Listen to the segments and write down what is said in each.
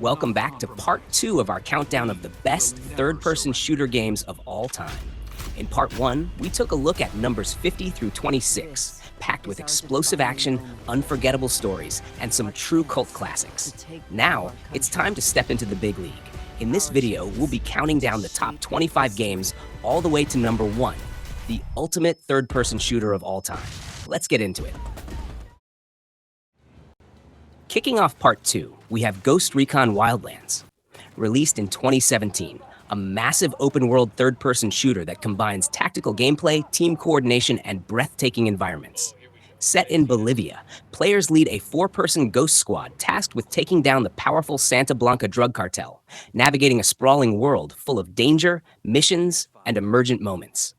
Welcome back to part 2 of our countdown of the best third-person shooter games of all time. In part 1, we took a look at numbers 50 through 26, packed with explosive action, unforgettable stories, and some true cult classics. Now, it's time to step into the big league. In this video, we'll be counting down the top 25 games all the way to number 1, the ultimate third-person shooter of all time. Let's get into it. Kicking off part 2, we have Ghost Recon Wildlands. Released in 2017, a massive open-world third-person shooter that combines tactical gameplay, team coordination, and breathtaking environments. Set in Bolivia, players lead a 4-person ghost squad tasked with taking down the powerful Santa Blanca drug cartel, navigating a sprawling world full of danger, missions, and emergent moments.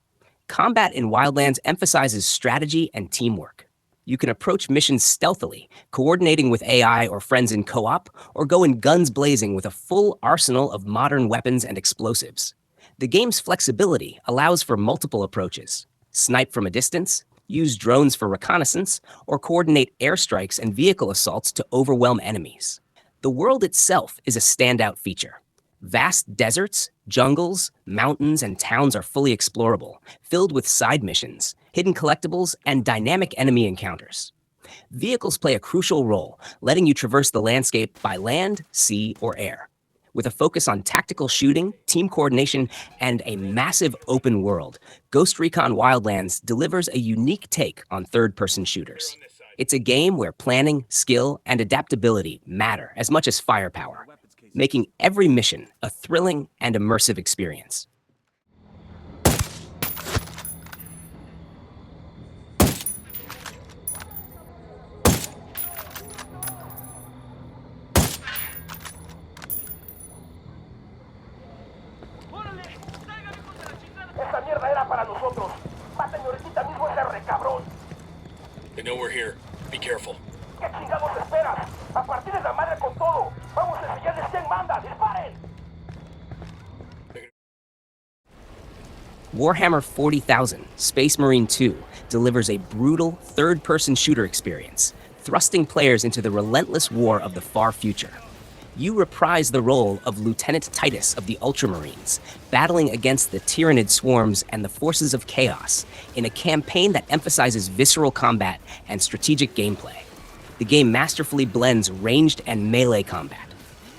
Combat in Wildlands emphasizes strategy and teamwork. You can approach missions stealthily, coordinating with AI or friends in co-op, or go in guns blazing with a full arsenal of modern weapons and explosives. The game's flexibility allows for multiple approaches: snipe from a distance, use drones for reconnaissance, or coordinate airstrikes and vehicle assaults to overwhelm enemies. The world itself is a standout feature. Vast deserts, jungles, mountains, and towns are fully explorable, filled with side missions, hidden collectibles, and dynamic enemy encounters. Vehicles play a crucial role, letting you traverse the landscape by land, sea, or air. With a focus on tactical shooting, team coordination, and a massive open world, Ghost Recon Wildlands delivers a unique take on third-person shooters. It's a game where planning, skill, and adaptability matter as much as firepower, making every mission a thrilling and immersive experience. They know we're here. Be careful. Warhammer 40,000: Space Marine 2 delivers a brutal third-person shooter experience, thrusting players into the relentless war of the far future. You reprise the role of Lieutenant Titus of the Ultramarines, battling against the Tyrannid swarms and the forces of chaos in a campaign that emphasizes visceral combat and strategic gameplay. The game masterfully blends ranged and melee combat.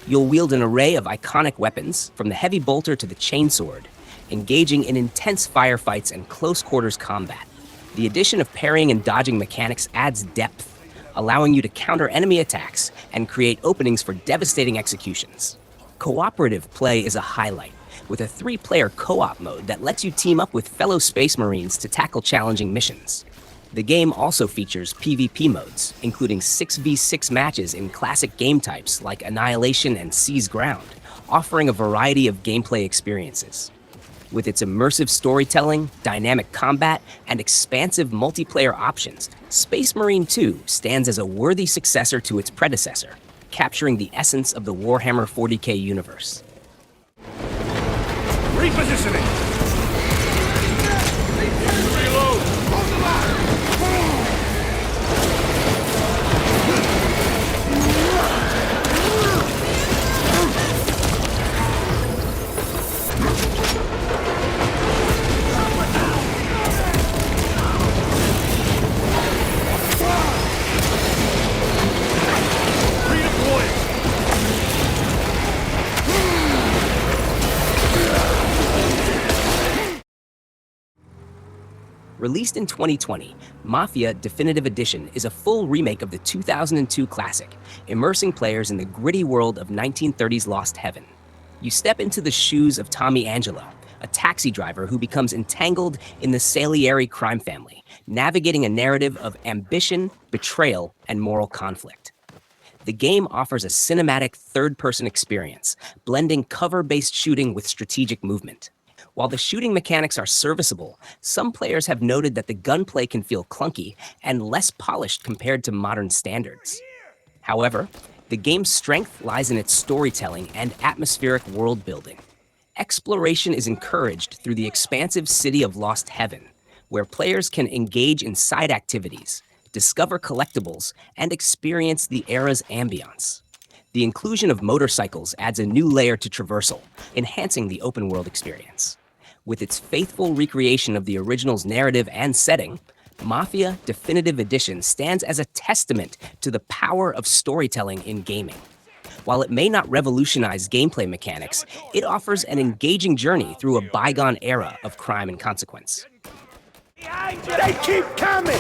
You'll wield an array of iconic weapons, from the heavy bolter to the chainsword, engaging in intense firefights and close-quarters combat. The addition of parrying and dodging mechanics adds depth, allowing you to counter enemy attacks and create openings for devastating executions. Cooperative play is a highlight, with a 3-player co-op mode that lets you team up with fellow Space Marines to tackle challenging missions. The game also features PvP modes, including 6v6 matches in classic game types like Annihilation and Seize Ground, offering a variety of gameplay experiences. With its immersive storytelling, dynamic combat, and expansive multiplayer options, Space Marine 2 stands as a worthy successor to its predecessor, capturing the essence of the Warhammer 40K universe. Repositioning! Reload! Hold the line! Released in 2020, Mafia Definitive Edition is a full remake of the 2002 classic, immersing players in the gritty world of 1930s Lost Heaven. You step into the shoes of Tommy Angelo, a taxi driver who becomes entangled in the Salieri crime family, navigating a narrative of ambition, betrayal, and moral conflict. The game offers a cinematic third-person experience, blending cover-based shooting with strategic movement. While the shooting mechanics are serviceable, some players have noted that the gunplay can feel clunky and less polished compared to modern standards. However, the game's strength lies in its storytelling and atmospheric world building. Exploration is encouraged through the expansive city of Lost Heaven, where players can engage in side activities, discover collectibles, and experience the era's ambience. The inclusion of motorcycles adds a new layer to traversal, enhancing the open-world experience. With its faithful recreation of the original's narrative and setting, Mafia Definitive Edition stands as a testament to the power of storytelling in gaming. While it may not revolutionize gameplay mechanics, it offers an engaging journey through a bygone era of crime and consequence. They keep coming!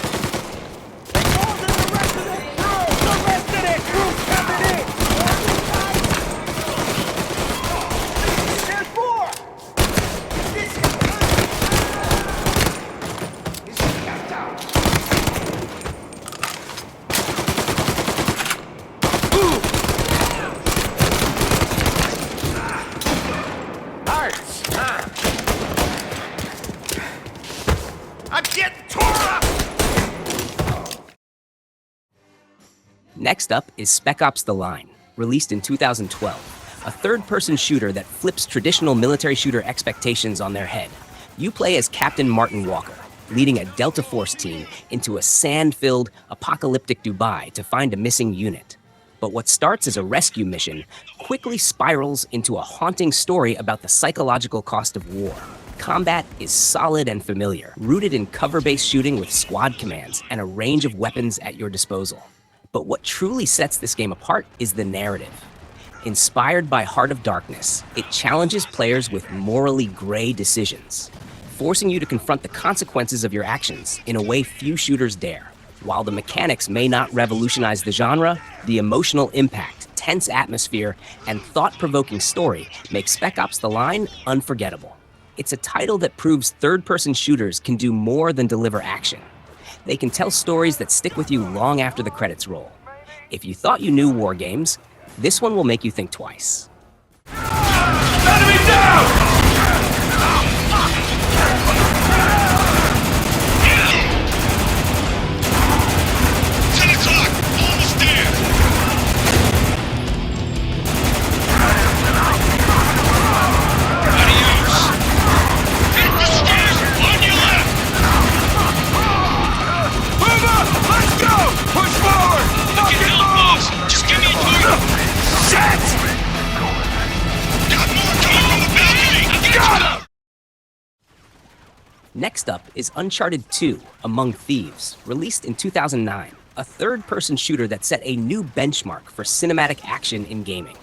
Next up is Spec Ops: The Line, released in 2012, a third-person shooter that flips traditional military shooter expectations on their head. You play as Captain Martin Walker, leading a Delta Force team into a sand-filled, apocalyptic Dubai to find a missing unit. But what starts as a rescue mission quickly spirals into a haunting story about the psychological cost of war. Combat is solid and familiar, rooted in cover-based shooting with squad commands and a range of weapons at your disposal. But what truly sets this game apart is the narrative. Inspired by Heart of Darkness, it challenges players with morally gray decisions, forcing you to confront the consequences of your actions in a way few shooters dare. While the mechanics may not revolutionize the genre, the emotional impact, tense atmosphere, and thought-provoking story make Spec Ops: The Line unforgettable. It's a title that proves third-person shooters can do more than deliver action. They can tell stories that stick with you long after the credits roll. If you thought you knew war games, this one will make you think twice. Enemy down! Next up is Uncharted 2, Among Thieves, released in 2009, a third-person shooter that set a new benchmark for cinematic action in gaming.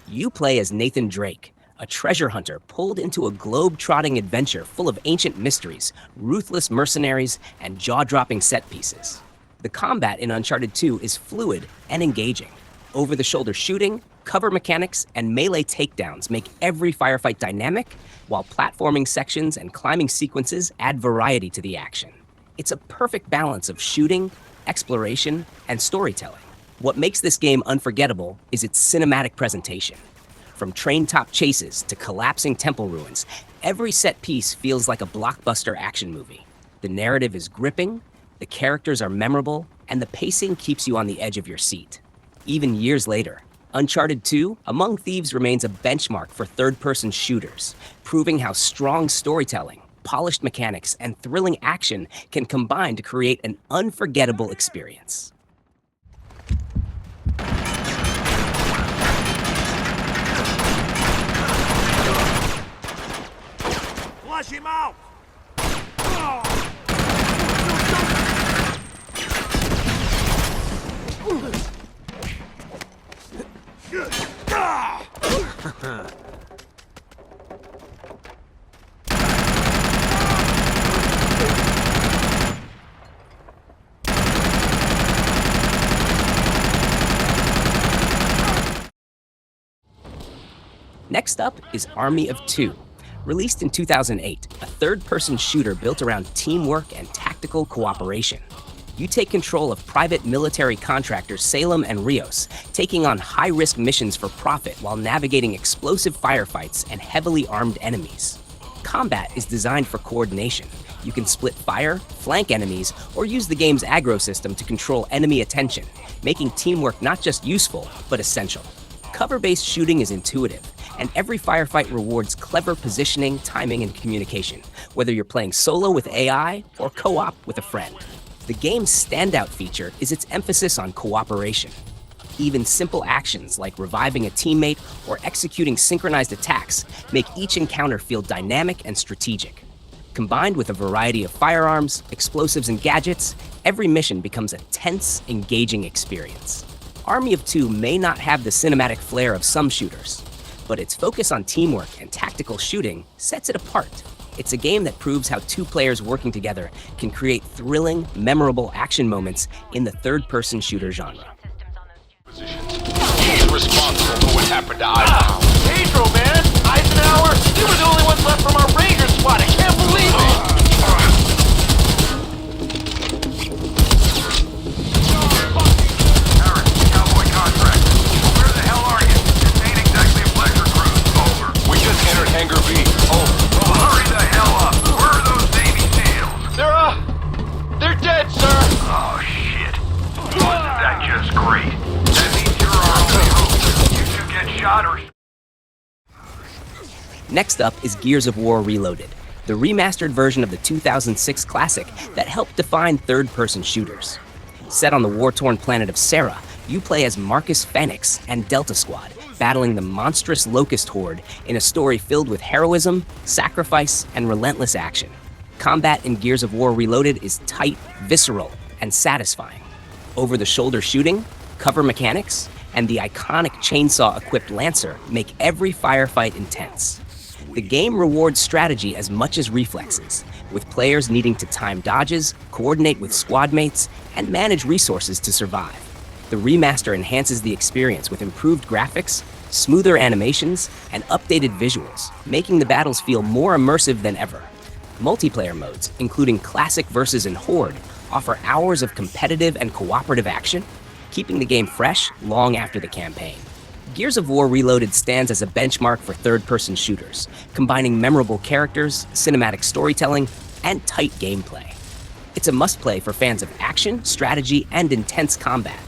You play as Nathan Drake, a treasure hunter pulled into a globe-trotting adventure full of ancient mysteries, ruthless mercenaries, and jaw-dropping set pieces. The combat in Uncharted 2 is fluid and engaging. Over-the-shoulder shooting, cover mechanics, and melee takedowns make every firefight dynamic, while platforming sections and climbing sequences add variety to the action. It's a perfect balance of shooting, exploration, and storytelling. What makes this game unforgettable is its cinematic presentation. From train-top chases to collapsing temple ruins, every set piece feels like a blockbuster action movie. The narrative is gripping, the characters are memorable, and the pacing keeps you on the edge of your seat. Even years later, Uncharted 2, Among Thieves remains a benchmark for third-person shooters, proving how strong storytelling, polished mechanics, and thrilling action can combine to create an unforgettable experience. Flush him out! Next up is Army of Two, released in 2008, a third-person shooter built around teamwork and tactical cooperation. You take control of private military contractors Salem and Rios, taking on high-risk missions for profit while navigating explosive firefights and heavily armed enemies. Combat is designed for coordination. You can split fire, flank enemies, or use the game's aggro system to control enemy attention, making teamwork not just useful, but essential. Cover-based shooting is intuitive, and every firefight rewards clever positioning, timing, and communication, whether you're playing solo with AI or co-op with a friend. The game's standout feature is its emphasis on cooperation. Even simple actions like reviving a teammate or executing synchronized attacks make each encounter feel dynamic and strategic. Combined with a variety of firearms, explosives, and gadgets, every mission becomes a tense, engaging experience. Army of Two may not have the cinematic flair of some shooters, but its focus on teamwork and tactical shooting sets it apart. It's a game that proves how two players working together can create thrilling, memorable action moments in the third-person shooter genre. He's responsible for what happened to Eisenhower. Pedro, man! Eisenhower! You were the only ones left from our Ranger squad! I can't believe it! Harris, cowboy contract. Where the hell are you? This ain't exactly a pleasure cruise. Over. We just entered Hangar B. Over. Well, hurry the hell up. Where are those Navy SEALs? They're dead, sir! Oh, shit. Wasn't that just great? That means you're our only hope. You two get shot or... Next up is Gears of War Reloaded, the remastered version of the 2006 classic that helped define third-person shooters. Set on the war-torn planet of Serra, you play as Marcus Fenix and Delta Squad, battling the monstrous Locust Horde in a story filled with heroism, sacrifice, and relentless action. Combat in Gears of War Reloaded is tight, visceral, and satisfying. Over-the-shoulder shooting, cover mechanics, and the iconic chainsaw-equipped Lancer make every firefight intense. The game rewards strategy as much as reflexes, with players needing to time dodges, coordinate with squad mates, and manage resources to survive. The remaster enhances the experience with improved graphics, smoother animations, and updated visuals, making the battles feel more immersive than ever. Multiplayer modes, including Classic Versus and Horde, offer hours of competitive and cooperative action, keeping the game fresh long after the campaign. Gears of War Reloaded stands as a benchmark for third-person shooters, combining memorable characters, cinematic storytelling, and tight gameplay. It's a must-play for fans of action, strategy, and intense combat,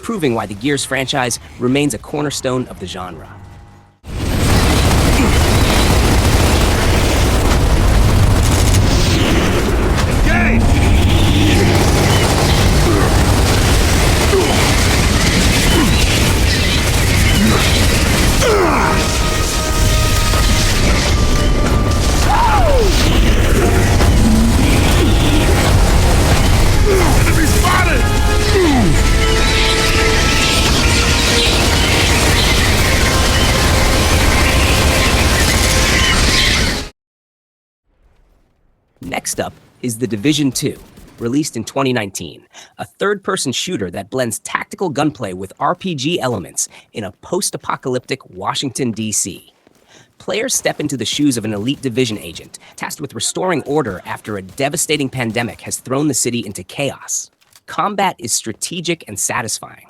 proving why the Gears franchise remains a cornerstone of the genre. Next up is The Division 2, released in 2019, a third-person shooter that blends tactical gunplay with RPG elements in a post-apocalyptic Washington, D.C. Players step into the shoes of an elite division agent, tasked with restoring order after a devastating pandemic has thrown the city into chaos. Combat is strategic and satisfying.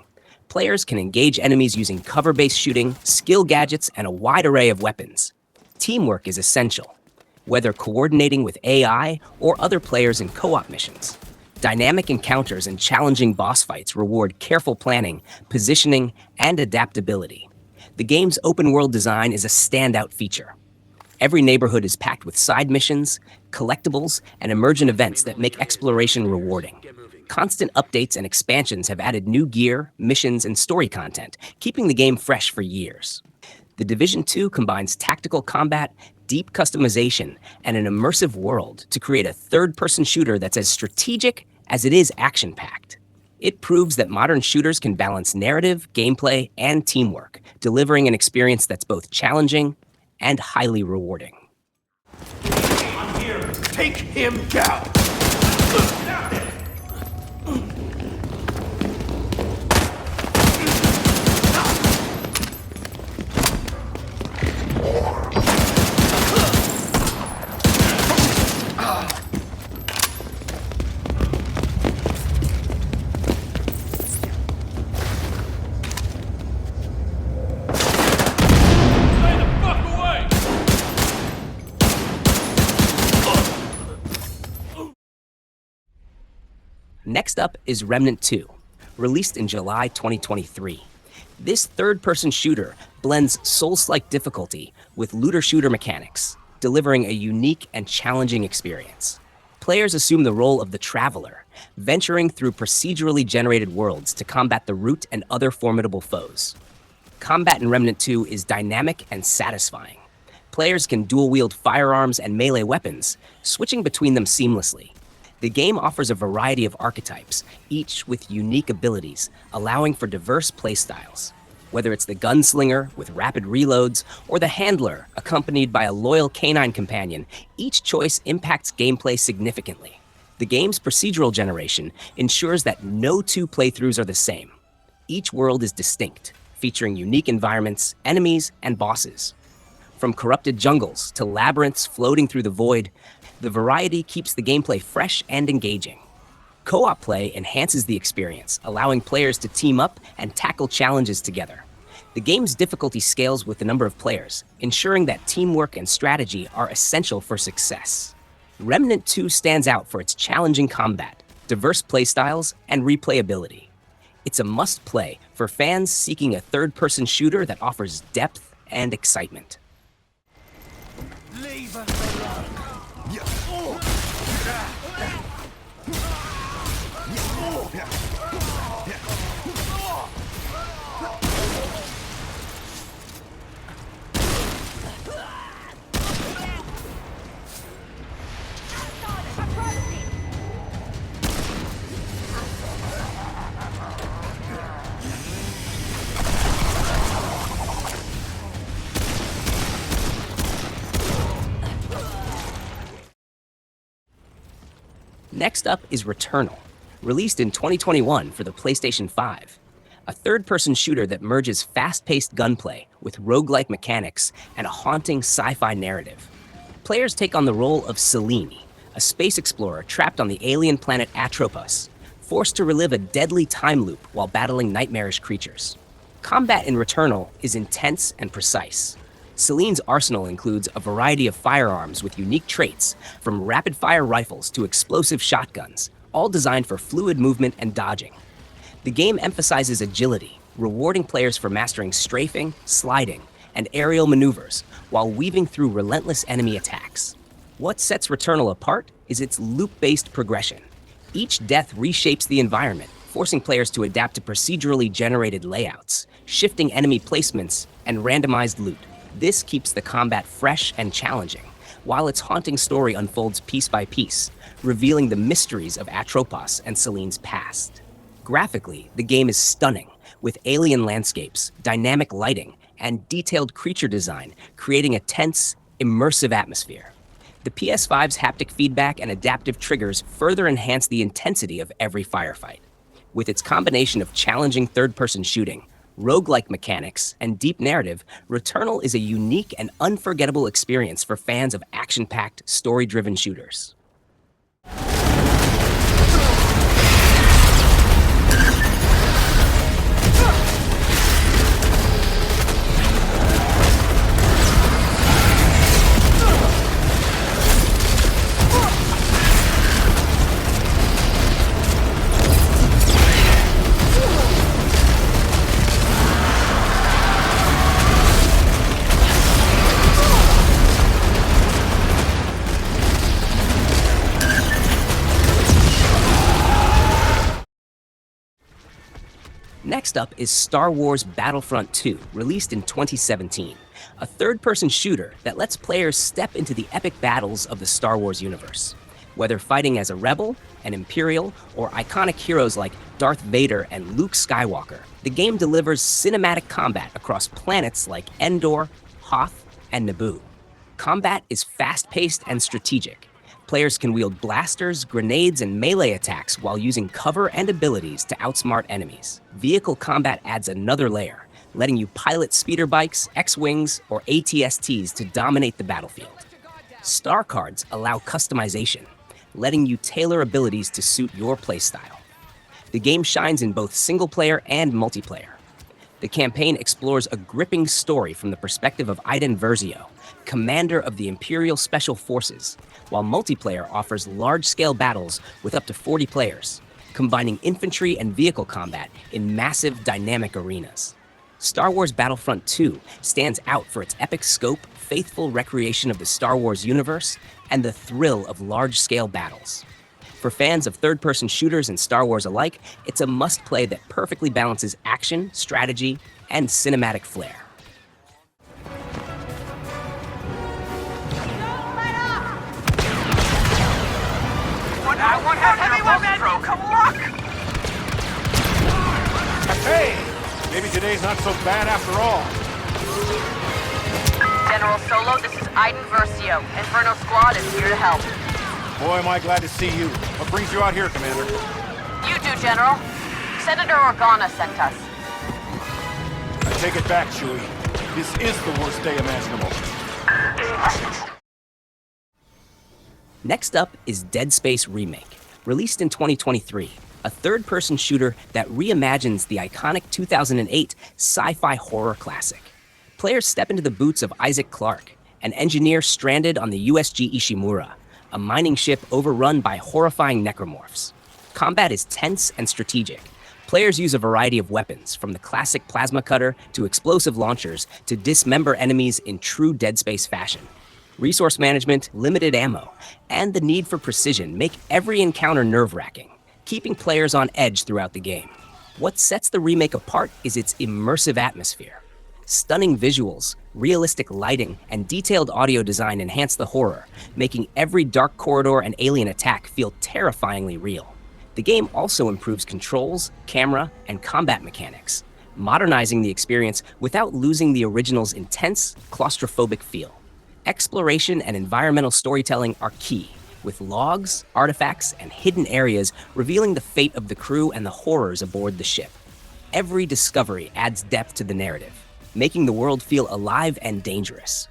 Players can engage enemies using cover-based shooting, skill gadgets, and a wide array of weapons. Teamwork is essential, whether coordinating with AI or other players in co-op missions. Dynamic encounters and challenging boss fights reward careful planning, positioning, and adaptability. The game's open-world design is a standout feature. Every neighborhood is packed with side missions, collectibles, and emergent events that make exploration rewarding. Constant updates and expansions have added new gear, missions, and story content, keeping the game fresh for years. The Division 2 combines tactical combat, deep customization, and an immersive world to create a third-person shooter that's as strategic as it is action-packed. It proves that modern shooters can balance narrative, gameplay, and teamwork, delivering an experience that's both challenging and highly rewarding. I'm here. Take him down. Next up is Remnant 2, released in July 2023. This third-person shooter blends Souls-like difficulty with looter-shooter mechanics, delivering a unique and challenging experience. Players assume the role of the traveler, venturing through procedurally generated worlds to combat the Root and other formidable foes. Combat in Remnant 2 is dynamic and satisfying. Players can dual-wield firearms and melee weapons, switching between them seamlessly. The game offers a variety of archetypes, each with unique abilities, allowing for diverse playstyles. Whether it's the gunslinger with rapid reloads or the handler accompanied by a loyal canine companion, each choice impacts gameplay significantly. The game's procedural generation ensures that no two playthroughs are the same. Each world is distinct, featuring unique environments, enemies, and bosses. From corrupted jungles to labyrinths floating through the void, the variety keeps the gameplay fresh and engaging. Co-op play enhances the experience, allowing players to team up and tackle challenges together. The game's difficulty scales with the number of players, ensuring that teamwork and strategy are essential for success. Remnant 2 stands out for its challenging combat, diverse playstyles, and replayability. It's a must-play for fans seeking a third-person shooter that offers depth and excitement. Leave us alone. Next up is Returnal, released in 2021 for the PlayStation 5. A third-person shooter that merges fast-paced gunplay with roguelike mechanics and a haunting sci-fi narrative. Players take on the role of Selene, a space explorer trapped on the alien planet Atropos, forced to relive a deadly time loop while battling nightmarish creatures. Combat in Returnal is intense and precise. Selene's arsenal includes a variety of firearms with unique traits, from rapid-fire rifles to explosive shotguns, all designed for fluid movement and dodging. The game emphasizes agility, rewarding players for mastering strafing, sliding, and aerial maneuvers while weaving through relentless enemy attacks. What sets Returnal apart is its loop-based progression. Each death reshapes the environment, forcing players to adapt to procedurally generated layouts, shifting enemy placements, and randomized loot. This keeps the combat fresh and challenging, while its haunting story unfolds piece by piece, revealing the mysteries of Atropos and Selene's past. Graphically, the game is stunning, with alien landscapes, dynamic lighting, and detailed creature design, creating a tense, immersive atmosphere. The PS5's haptic feedback and adaptive triggers further enhance the intensity of every firefight. With its combination of challenging third-person shooting, roguelike mechanics, and deep narrative, Returnal is a unique and unforgettable experience for fans of action-packed, story-driven shooters. Next up is Star Wars Battlefront 2, released in 2017, a third-person shooter that lets players step into the epic battles of the Star Wars universe. Whether fighting as a rebel, an Imperial, or iconic heroes like Darth Vader and Luke Skywalker, the game delivers cinematic combat across planets like Endor, Hoth, and Naboo. Combat is fast-paced and strategic. Players can wield blasters, grenades, and melee attacks while using cover and abilities to outsmart enemies. Vehicle combat adds another layer, letting you pilot speeder bikes, X-Wings, or AT-STs to dominate the battlefield. Star cards allow customization, letting you tailor abilities to suit your playstyle. The game shines in both single-player and multiplayer. The campaign explores a gripping story from the perspective of Iden Versio, commander of the Imperial Special Forces, while multiplayer offers large-scale battles with up to 40 players, combining infantry and vehicle combat in massive, dynamic arenas. Star Wars Battlefront 2 stands out for its epic scope, faithful recreation of the Star Wars universe, and the thrill of large-scale battles. For fans of third-person shooters and Star Wars alike, it's a must-play that perfectly balances action, strategy, and cinematic flair. What heavy weapon? Come look! Hey! Maybe today's not so bad after all. General Solo, this is Aiden Versio. Inferno Squad is here to help. Boy, am I glad to see you. What brings you out here, Commander? You do, General. Senator Organa sent us. I take it back, Chewie. This is the worst day imaginable. Next up is Dead Space Remake, released in 2023, a third-person shooter that reimagines the iconic 2008 sci-fi horror classic. Players step into the boots of Isaac Clarke, an engineer stranded on the USG Ishimura, a mining ship overrun by horrifying necromorphs. Combat is tense and strategic. Players use a variety of weapons, from the classic plasma cutter to explosive launchers, to dismember enemies in true Dead Space fashion. Resource management, limited ammo, and the need for precision make every encounter nerve-wracking, keeping players on edge throughout the game. What sets the remake apart is its immersive atmosphere. Stunning visuals, realistic lighting, and detailed audio design enhance the horror, making every dark corridor and alien attack feel terrifyingly real. The game also improves controls, camera, and combat mechanics, modernizing the experience without losing the original's intense, claustrophobic feel. Exploration and environmental storytelling are key, with logs, artifacts, and hidden areas revealing the fate of the crew and the horrors aboard the ship. Every discovery adds depth to the narrative, making the world feel alive and dangerous.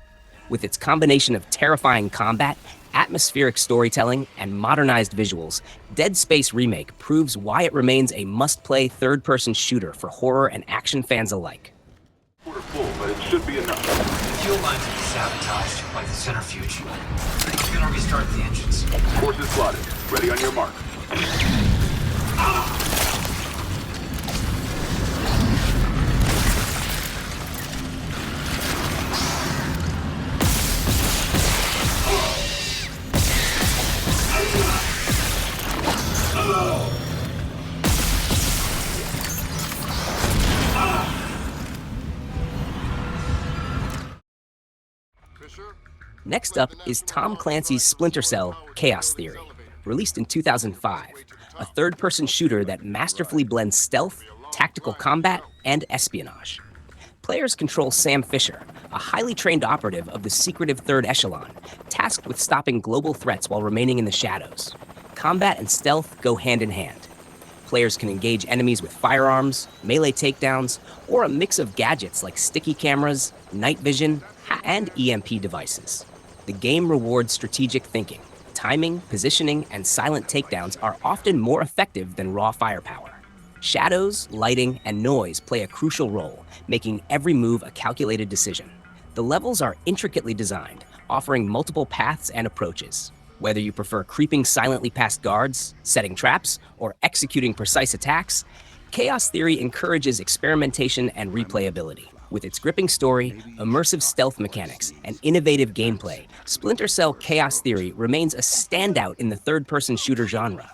With its combination of terrifying combat, atmospheric storytelling, and modernized visuals, Dead Space Remake proves why it remains a must-play third-person shooter for horror and action fans alike. We're full, but it should be enough. The fuel lines will be sabotaged by the centrifuge. We're gonna restart the engines. Course is plotted. Ready on your mark. Next up is Tom Clancy's Splinter Cell: Chaos Theory, released in 2005, a third-person shooter that masterfully blends stealth, tactical combat, and espionage. Players control Sam Fisher, a highly trained operative of the secretive Third Echelon, tasked with stopping global threats while remaining in the shadows. Combat and stealth go hand in hand. Players can engage enemies with firearms, melee takedowns, or a mix of gadgets like sticky cameras, night vision, and EMP devices. The game rewards strategic thinking. Timing, positioning, and silent takedowns are often more effective than raw firepower. Shadows, lighting, and noise play a crucial role, making every move a calculated decision. The levels are intricately designed, offering multiple paths and approaches. Whether you prefer creeping silently past guards, setting traps, or executing precise attacks, Chaos Theory encourages experimentation and replayability. With its gripping story, immersive stealth mechanics, and innovative gameplay, Splinter Cell: Chaos Theory remains a standout in the third-person shooter genre.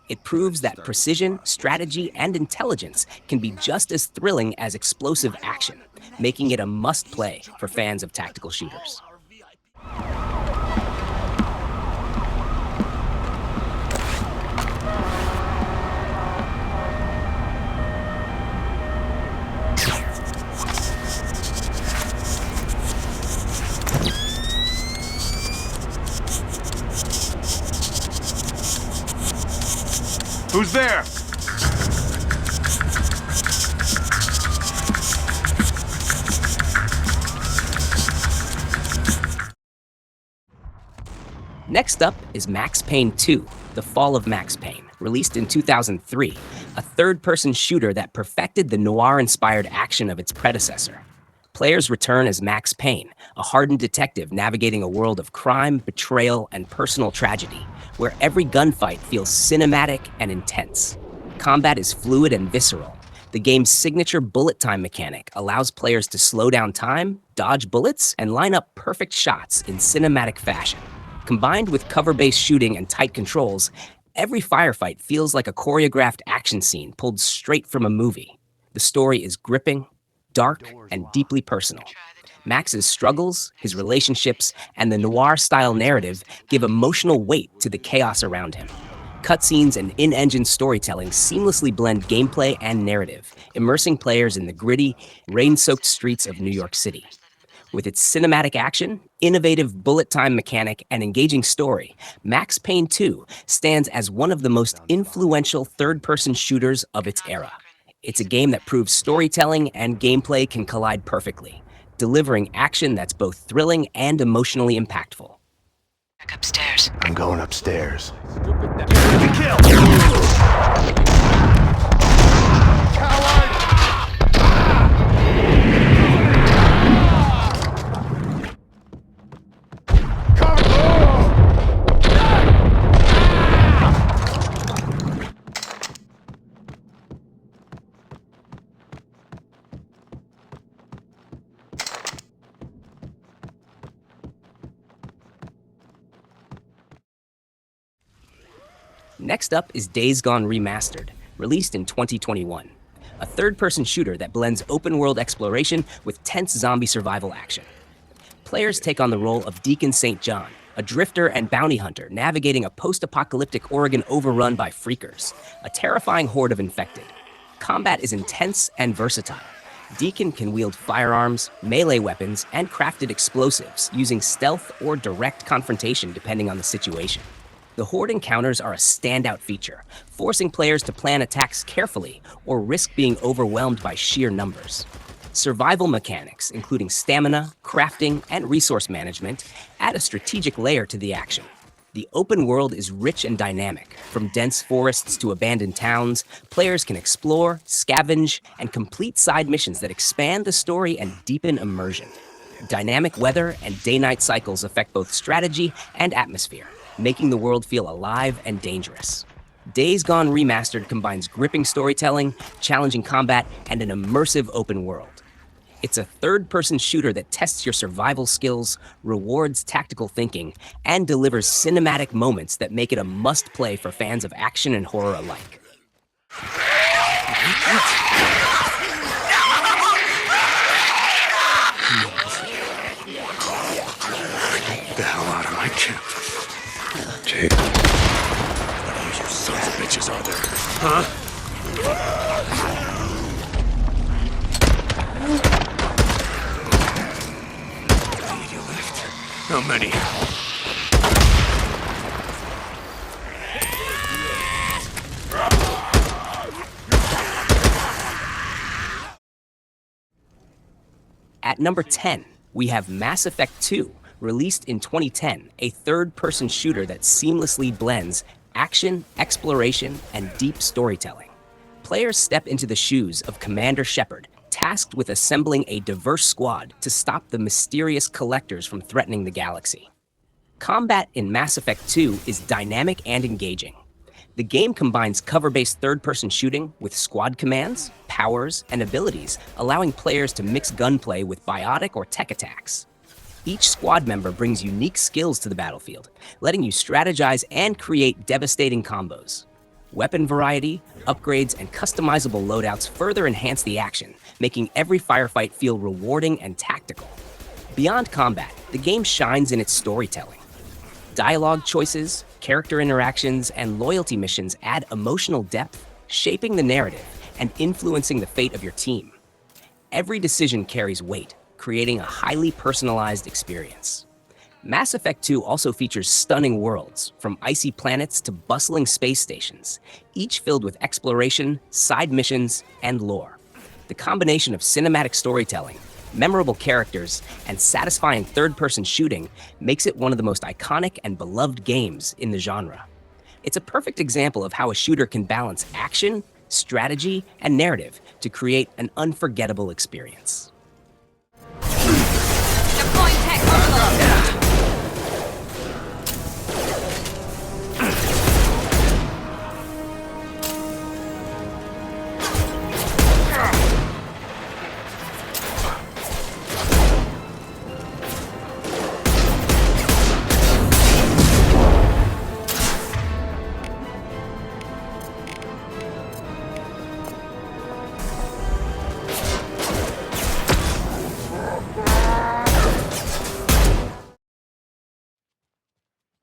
It proves that precision, strategy, and intelligence can be just as thrilling as explosive action, making it a must-play for fans of tactical shooters. Who's there? Next up is Max Payne 2, The Fall of Max Payne, released in 2003, a third-person shooter that perfected the noir-inspired action of its predecessor. Players return as Max Payne, a hardened detective navigating a world of crime, betrayal, and personal tragedy, where every gunfight feels cinematic and intense. Combat is fluid and visceral. The game's signature bullet time mechanic allows players to slow down time, dodge bullets, and line up perfect shots in cinematic fashion. Combined with cover-based shooting and tight controls, every firefight feels like a choreographed action scene pulled straight from a movie. The story is gripping, dark, and deeply personal. Max's struggles, his relationships, and the noir-style narrative give emotional weight to the chaos around him. Cutscenes and in-engine storytelling seamlessly blend gameplay and narrative, immersing players in the gritty, rain-soaked streets of New York City. With its cinematic action, innovative bullet time mechanic, and engaging story, Max Payne 2 stands as one of the most influential third-person shooters of its era. It's a game that proves storytelling and gameplay can collide perfectly, delivering action that's both thrilling and emotionally impactful. Back upstairs. I'm going upstairs. Next up is Days Gone Remastered, released in 2021. A third-person shooter that blends open-world exploration with tense zombie survival action. Players take on the role of Deacon St. John, a drifter and bounty hunter navigating a post-apocalyptic Oregon overrun by freakers, a terrifying horde of infected. Combat is intense and versatile. Deacon can wield firearms, melee weapons, and crafted explosives using stealth or direct confrontation depending on the situation. The Horde encounters are a standout feature, forcing players to plan attacks carefully or risk being overwhelmed by sheer numbers. Survival mechanics, including stamina, crafting, and resource management, add a strategic layer to the action. The open world is rich and dynamic. From dense forests to abandoned towns, players can explore, scavenge, and complete side missions that expand the story and deepen immersion. Dynamic weather and day-night cycles affect both strategy and atmosphere, making the world feel alive and dangerous. Days Gone Remastered combines gripping storytelling, challenging combat, and an immersive open world. It's a third-person shooter that tests your survival skills, rewards tactical thinking, and delivers cinematic moments that make it a must-play for fans of action and horror alike. Get the hell out of my camp. Jake. What are you sons of bitches are there? Huh? How many you left? How many? At number 10, we have Mass Effect 2, released in 2010, a third-person shooter that seamlessly blends action, exploration, and deep storytelling. Players step into the shoes of Commander Shepard, tasked with assembling a diverse squad to stop the mysterious collectors from threatening the galaxy. Combat in Mass Effect 2 is dynamic and engaging. The game combines cover-based third-person shooting with squad commands, powers, and abilities, allowing players to mix gunplay with biotic or tech attacks. Each squad member brings unique skills to the battlefield, letting you strategize and create devastating combos. Weapon variety, upgrades, and customizable loadouts further enhance the action, making every firefight feel rewarding and tactical. Beyond combat, the game shines in its storytelling. Dialogue choices, character interactions, and loyalty missions add emotional depth, shaping the narrative and influencing the fate of your team. Every decision carries weight, creating a highly personalized experience. Mass Effect 2 also features stunning worlds, from icy planets to bustling space stations, each filled with exploration, side missions, and lore. The combination of cinematic storytelling, memorable characters, and satisfying third-person shooting makes it one of the most iconic and beloved games in the genre. It's a perfect example of how a shooter can balance action, strategy, and narrative to create an unforgettable experience. Deploying tech overload.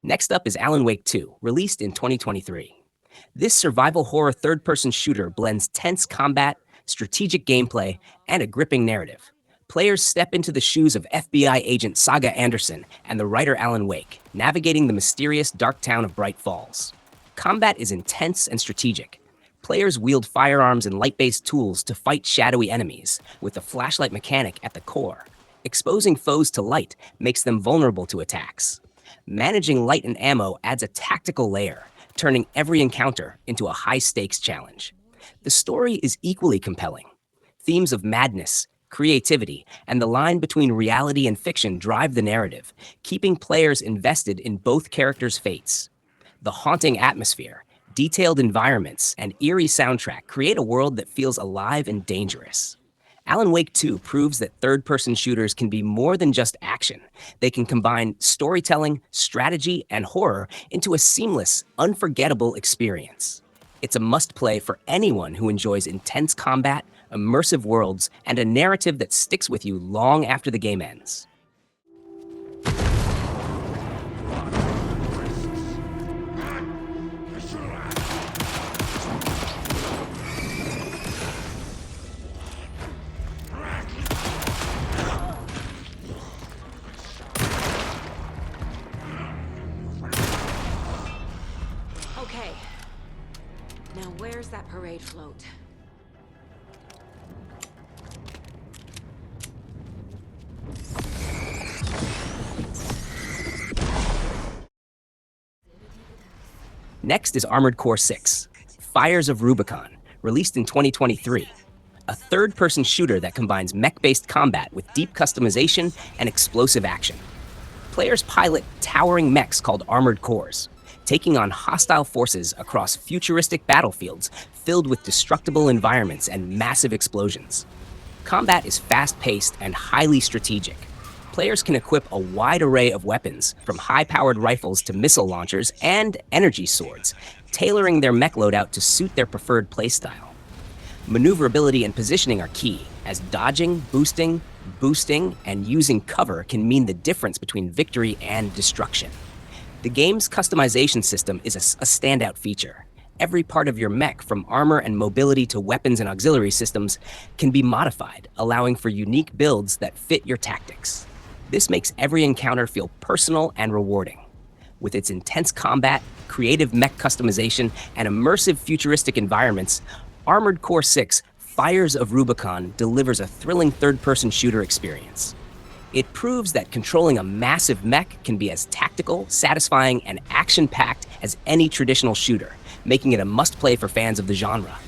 Next up is Alan Wake 2, released in 2023. This survival horror third-person shooter blends tense combat, strategic gameplay, and a gripping narrative. Players step into the shoes of FBI agent Saga Anderson and the writer Alan Wake, navigating the mysterious dark town of Bright Falls. Combat is intense and strategic. Players wield firearms and light-based tools to fight shadowy enemies, with the flashlight mechanic at the core. Exposing foes to light makes them vulnerable to attacks. Managing light and ammo adds a tactical layer, turning every encounter into a high-stakes challenge. The story is equally compelling. Themes of madness, creativity, and the line between reality and fiction drive the narrative, keeping players invested in both characters' fates. The haunting atmosphere, detailed environments, and eerie soundtrack create a world that feels alive and dangerous. Alan Wake 2 proves that third-person shooters can be more than just action. They can combine storytelling, strategy, and horror into a seamless, unforgettable experience. It's a must-play for anyone who enjoys intense combat, immersive worlds, and a narrative that sticks with you long after the game ends. Okay. Now where's that parade float? Next is Armored Core 6, Fires of Rubicon, released in 2023. A third-person shooter that combines mech-based combat with deep customization and explosive action. Players pilot towering mechs called Armored Cores, taking on hostile forces across futuristic battlefields filled with destructible environments and massive explosions. Combat is fast-paced and highly strategic. Players can equip a wide array of weapons, from high-powered rifles to missile launchers and energy swords, tailoring their mech loadout to suit their preferred playstyle. Maneuverability and positioning are key, as dodging, boosting, and using cover can mean the difference between victory and destruction. The game's customization system is a standout feature. Every part of your mech, from armor and mobility to weapons and auxiliary systems, can be modified, allowing for unique builds that fit your tactics. This makes every encounter feel personal and rewarding. With its intense combat, creative mech customization, and immersive futuristic environments, Armored Core 6 Fires of Rubicon delivers a thrilling third-person shooter experience. It proves that controlling a massive mech can be as tactical, satisfying, and action-packed as any traditional shooter, making it a must-play for fans of the genre.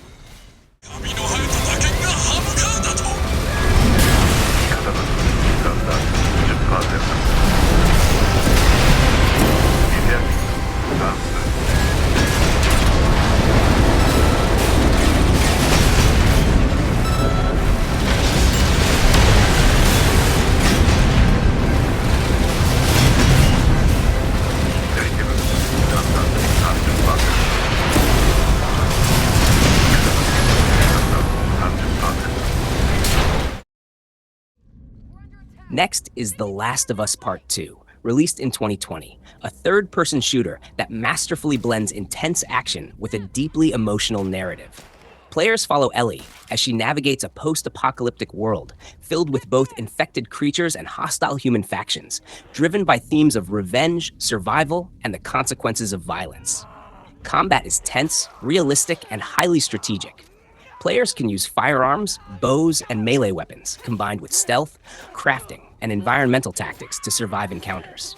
Next is The Last of Us Part 2, released in 2020, a third-person shooter that masterfully blends intense action with a deeply emotional narrative. Players follow Ellie as she navigates a post-apocalyptic world filled with both infected creatures and hostile human factions, driven by themes of revenge, survival, and the consequences of violence. Combat is tense, realistic, and highly strategic. Players can use firearms, bows, and melee weapons, combined with stealth, crafting, and environmental tactics to survive encounters.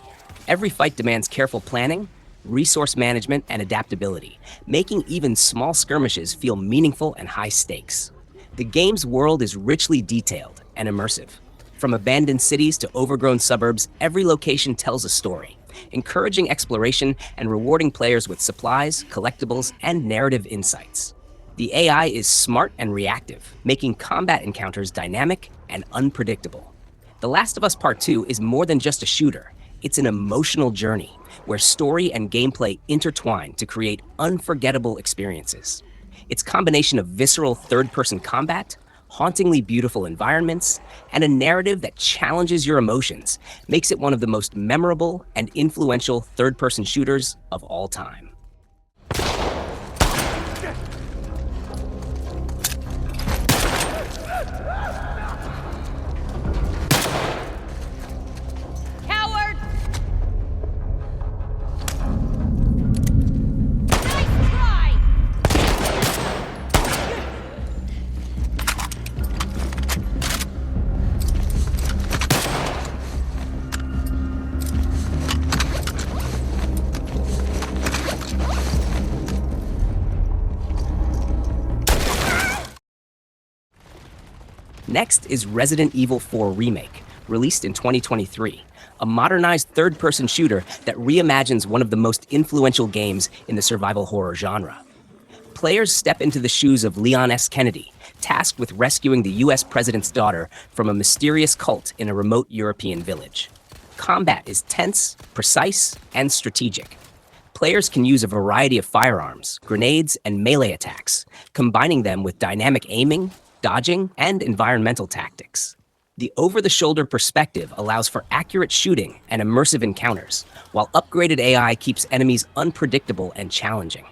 Every fight demands careful planning, resource management, and adaptability, making even small skirmishes feel meaningful and high stakes. The game's world is richly detailed and immersive. From abandoned cities to overgrown suburbs, every location tells a story, encouraging exploration and rewarding players with supplies, collectibles, and narrative insights. The AI is smart and reactive, making combat encounters dynamic and unpredictable. The Last of Us Part 2 is more than just a shooter. It's an emotional journey where story and gameplay intertwine to create unforgettable experiences. Its combination of visceral third-person combat, hauntingly beautiful environments, and a narrative that challenges your emotions makes it one of the most memorable and influential third-person shooters of all time. Coward! Nice try! Next is Resident Evil 4 Remake, released in 2023, a modernized third-person shooter that reimagines one of the most influential games in the survival horror genre. Players step into the shoes of Leon S. Kennedy, tasked with rescuing the US president's daughter from a mysterious cult in a remote European village. Combat is tense, precise, and strategic. Players can use a variety of firearms, grenades, and melee attacks, combining them with dynamic aiming, dodging, and environmental tactics. The over-the-shoulder perspective allows for accurate shooting and immersive encounters, while upgraded AI keeps enemies unpredictable and challenging.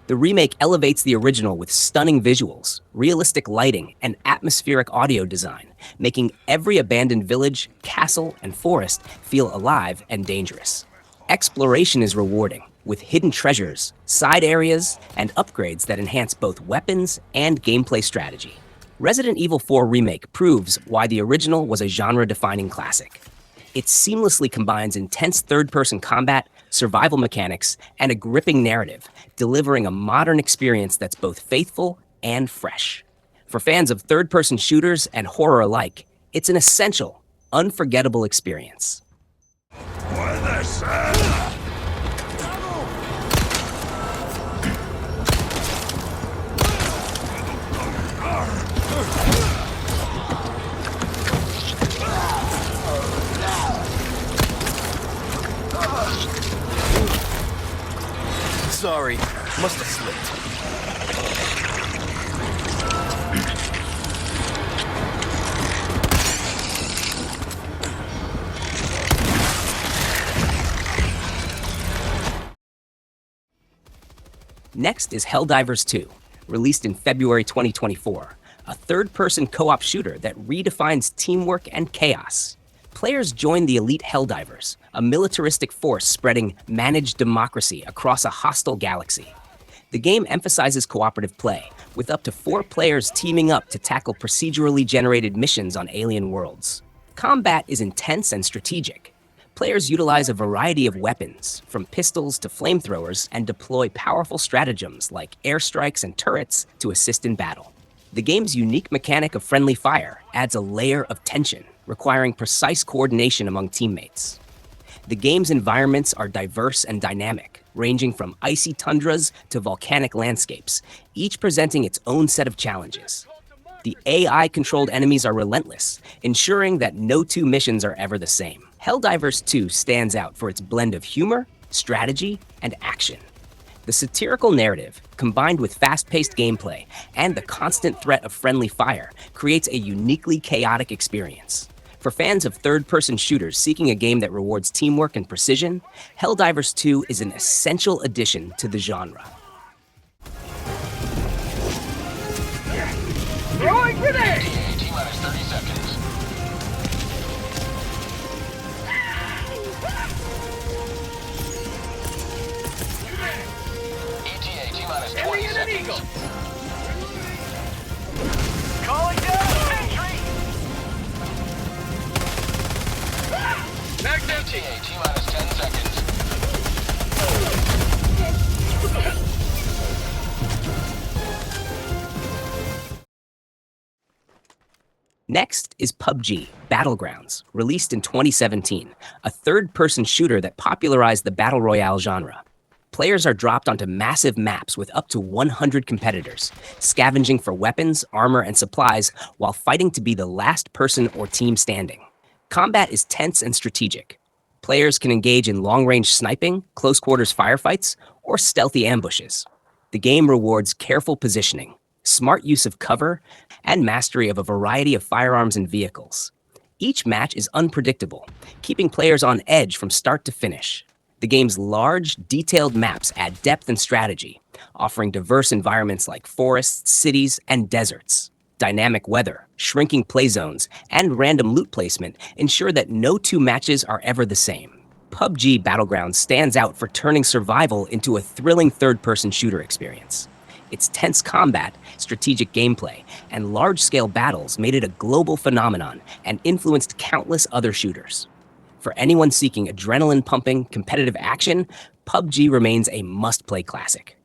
The remake elevates the original with stunning visuals, realistic lighting, and atmospheric audio design, making every abandoned village, castle, and forest feel alive and dangerous. Exploration is rewarding, with hidden treasures, side areas, and upgrades that enhance both weapons and gameplay strategy. Resident Evil 4 Remake proves why the original was a genre-defining classic. It seamlessly combines intense third-person combat, survival mechanics, and a gripping narrative, delivering a modern experience that's both faithful and fresh. For fans of third-person shooters and horror alike, it's an essential, unforgettable experience. Sorry, must have slipped. Next is Helldivers 2, released in February 2024, a third-person co-op shooter that redefines teamwork and chaos. Players join the elite Helldivers, a militaristic force spreading managed democracy across a hostile galaxy. The game emphasizes cooperative play, with up to 4 players teaming up to tackle procedurally generated missions on alien worlds. Combat is intense and strategic. Players utilize a variety of weapons, from pistols to flamethrowers, and deploy powerful stratagems like airstrikes and turrets to assist in battle. The game's unique mechanic of friendly fire adds a layer of tension, requiring precise coordination among teammates. The game's environments are diverse and dynamic, ranging from icy tundras to volcanic landscapes, each presenting its own set of challenges. The AI-controlled enemies are relentless, ensuring that no 2 missions are ever the same. Helldivers 2 stands out for its blend of humor, strategy, and action. The satirical narrative, combined with fast-paced gameplay and the constant threat of friendly fire, creates a uniquely chaotic experience. For fans of third-person shooters seeking a game that rewards teamwork and precision, Helldivers 2 is an essential addition to the genre. Throwing grenade! T-minus 30 seconds. ETA T-minus 20 seconds. Calling down sentry! Magnet! ETA T-minus 10 seconds. Next is PUBG, Battlegrounds, released in 2017, a third-person shooter that popularized the battle royale genre. Players are dropped onto massive maps with up to 100 competitors, scavenging for weapons, armor, and supplies while fighting to be the last person or team standing. Combat is tense and strategic. Players can engage in long-range sniping, close-quarters firefights, or stealthy ambushes. The game rewards careful positioning, smart use of cover, and mastery of a variety of firearms and vehicles. Each match is unpredictable, keeping players on edge from start to finish. The game's large, detailed maps add depth and strategy, offering diverse environments like forests, cities, and deserts. Dynamic weather, shrinking play zones, and random loot placement ensure that no two matches are ever the same. PUBG Battlegrounds stands out for turning survival into a thrilling third-person shooter experience. Its tense combat, strategic gameplay, and large-scale battles made it a global phenomenon and influenced countless other shooters. For anyone seeking adrenaline-pumping, competitive action, PUBG remains a must-play classic.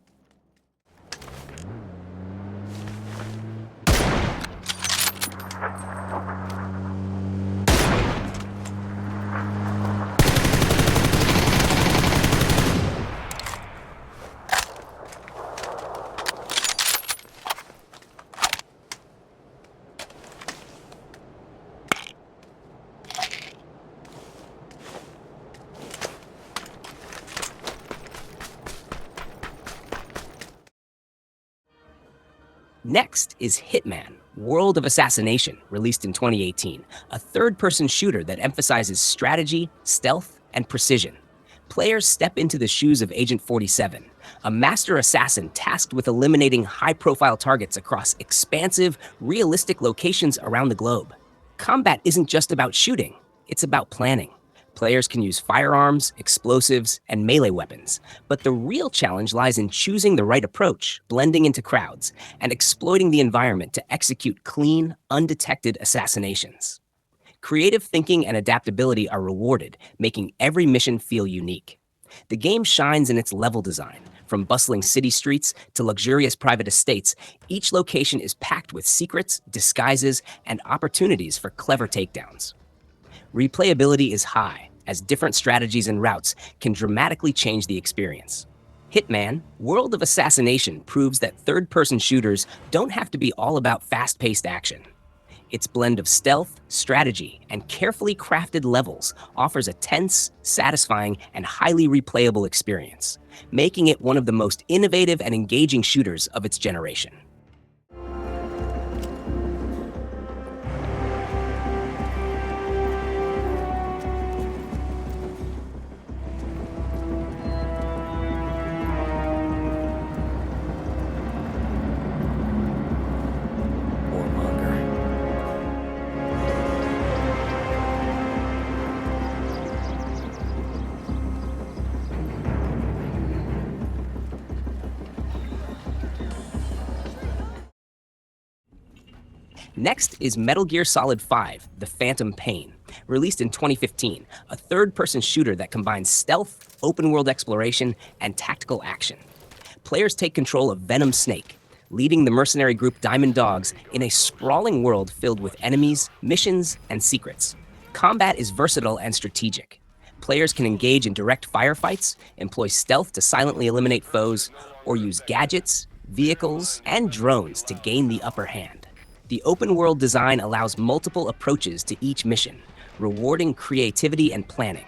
Next is Hitman, World of Assassination, released in 2018, a third-person shooter that emphasizes strategy, stealth, and precision. Players step into the shoes of Agent 47, a master assassin tasked with eliminating high-profile targets across expansive, realistic locations around the globe. Combat isn't just about shooting, it's about planning. Players can use firearms, explosives, and melee weapons, but the real challenge lies in choosing the right approach, blending into crowds, and exploiting the environment to execute clean, undetected assassinations. Creative thinking and adaptability are rewarded, making every mission feel unique. The game shines in its level design. From bustling city streets to luxurious private estates, each location is packed with secrets, disguises, and opportunities for clever takedowns. Replayability is high, as different strategies and routes can dramatically change the experience. Hitman, World of Assassination proves that third-person shooters don't have to be all about fast-paced action. Its blend of stealth, strategy, and carefully crafted levels offers a tense, satisfying, and highly replayable experience, making it one of the most innovative and engaging shooters of its generation. Next is Metal Gear Solid 5: The Phantom Pain, released in 2015, a third-person shooter that combines stealth, open-world exploration, and tactical action. Players take control of Venom Snake, leading the mercenary group Diamond Dogs in a sprawling world filled with enemies, missions, and secrets. Combat is versatile and strategic. Players can engage in direct firefights, employ stealth to silently eliminate foes, or use gadgets, vehicles, and drones to gain the upper hand. The open-world design allows multiple approaches to each mission, rewarding creativity and planning.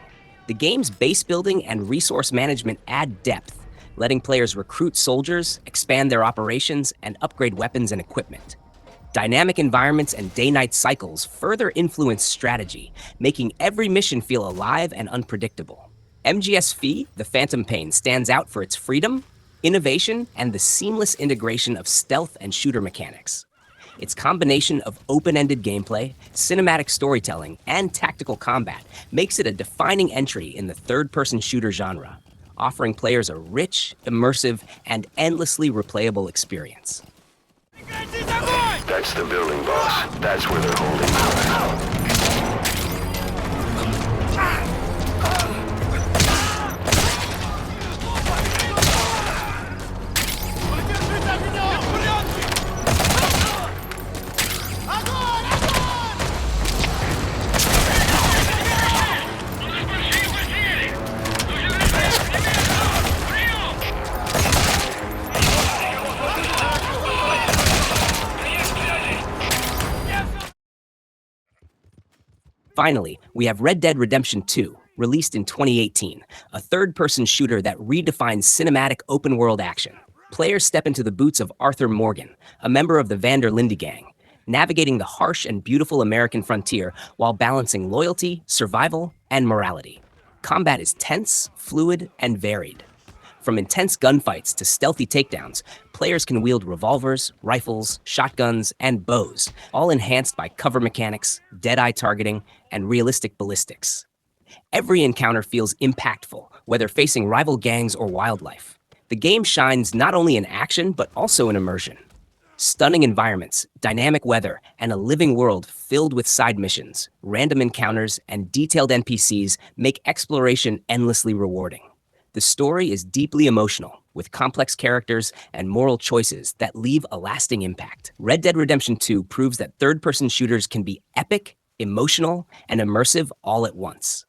The game's base building and resource management add depth, letting players recruit soldiers, expand their operations, and upgrade weapons and equipment. Dynamic environments and day-night cycles further influence strategy, making every mission feel alive and unpredictable. MGS-V, The Phantom Pain, stands out for its freedom, innovation, and the seamless integration of stealth and shooter mechanics. Its combination of open-ended gameplay, cinematic storytelling, and tactical combat makes it a defining entry in the third-person shooter genre, offering players a rich, immersive, and endlessly replayable experience. That's the building, boss. That's where they're holding you. Finally, we have Red Dead Redemption 2, released in 2018, a third-person shooter that redefines cinematic open-world action. Players step into the boots of Arthur Morgan, a member of the Van der Linde gang, navigating the harsh and beautiful American frontier while balancing loyalty, survival, and morality. Combat is tense, fluid, and varied. From intense gunfights to stealthy takedowns, players can wield revolvers, rifles, shotguns, and bows, all enhanced by cover mechanics, dead-eye targeting, and realistic ballistics. Every encounter feels impactful, whether facing rival gangs or wildlife. The game shines not only in action, but also in immersion. Stunning environments, dynamic weather, and a living world filled with side missions, random encounters, and detailed NPCs make exploration endlessly rewarding. The story is deeply emotional, with complex characters and moral choices that leave a lasting impact. Red Dead Redemption 2 proves that third-person shooters can be epic, emotional, and immersive all at once.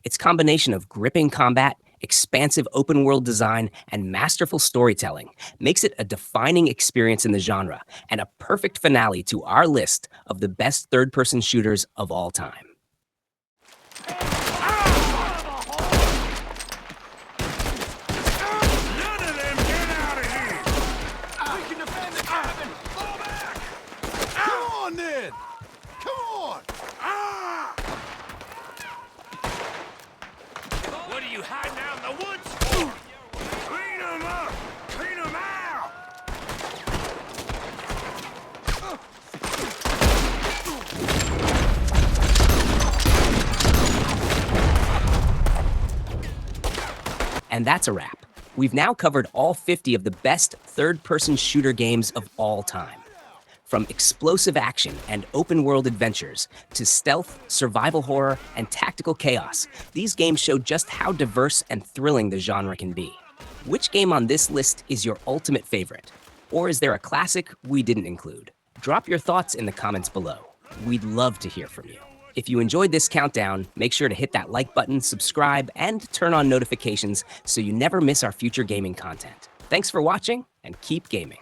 Its combination of gripping combat, expansive open-world design, and masterful storytelling makes it a defining experience in the genre and a perfect finale to our list of the best third-person shooters of all time. What are you hiding out in the woods for? Clean them up! Clean them out! And that's a wrap. We've now covered all 50 of the best third-person shooter games of all time. From explosive action and open-world adventures to stealth, survival horror, and tactical chaos, these games show just how diverse and thrilling the genre can be. Which game on this list is your ultimate favorite? Or is there a classic we didn't include? Drop your thoughts in the comments below. We'd love to hear from you. If you enjoyed this countdown, make sure to hit that like button, subscribe, and turn on notifications so you never miss our future gaming content. Thanks for watching, and keep gaming.